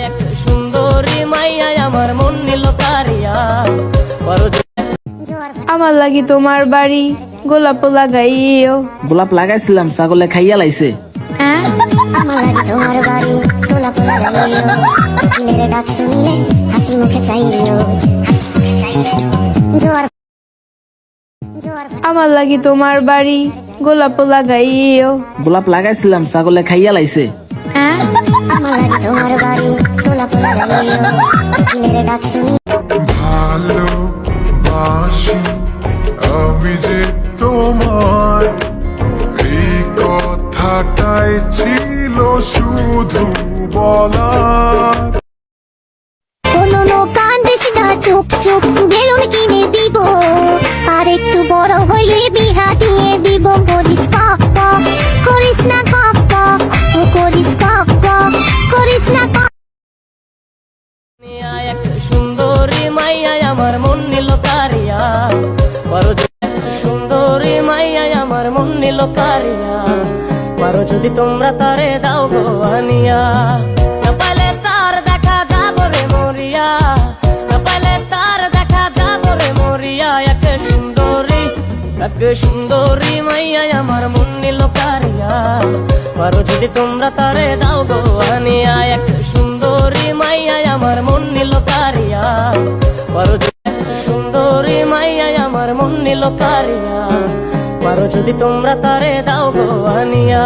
এক সুন্দরী মাইয়া আমার মন নিল কারিয়া। আমার লাগি তোমার বাড়ি গোলাপ লাগাইও। গোলাপ লাগাইছিলাম, ছাগলে খাইয়া লাইছে। আমার লাগি তোমার বাড়ি গোলাপ লাগাইও, কোকিলের ডাক শুনিলে হাসি মুখে চাইও। আমার লাগি তোমার বাড়ি গোলাপ লাগাইও। গোলাপ লাগাইছিলাম, ছাগলে খাইয়া লাইছে। আমার লাগি তোমার বাড়ি গোলাপ লাগাইও, কোকিলের ডাক শুনি। ভালোবাসি আমি যে তোমার, এই কথাটাই ছিল শুধু বলার। কোনো কান্দিস না, চুপ চুপ বেলুন কিনে দিব, আর একটু বড় হইলে বিহা দিয়ে দিব। করিস কক কক, করিস না কক কক, ও করিস কক কক, করিস না কক। এক সুন্দরী মাইয়া আমার মন নিল কারিয়া। সুন্দরী মাইয়া আমার মন নিল কারিয়া। পারো যদি তোমরা তারে দাও গো আনিয়া। না পাইলে তার দেখা যাব রে মরিয়া, না পাইলে তার দেখা যাব রে মরিয়া। এক সুন্দরী মাইয়া আমার মন নিল কারিয়া। পারো যদি তোমরা তারে দাও গো আনিয়া। এক সুন্দরী মাইয়া আমার মন নিল কারিয়া। পারো সুন্দরী মাইয়া আমার মন নিল কারিয়া। পারো যদি তোমরা তারে দাও গো আনিয়া।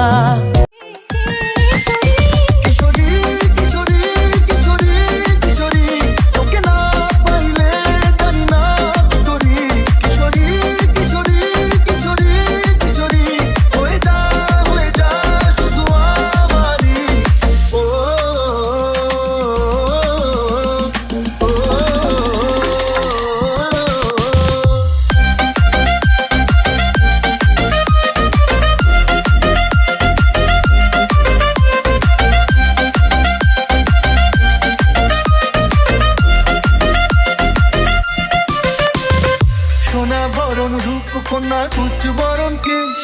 রূপ কন্যা উচ্চ বরণ কেশ,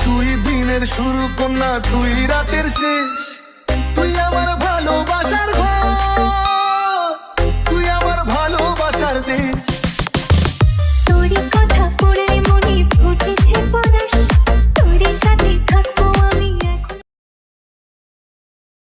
তুই দিনের শুরু কন্যা তুই রাতের শেষ, তুই আমার ভালোবাসার ঘর।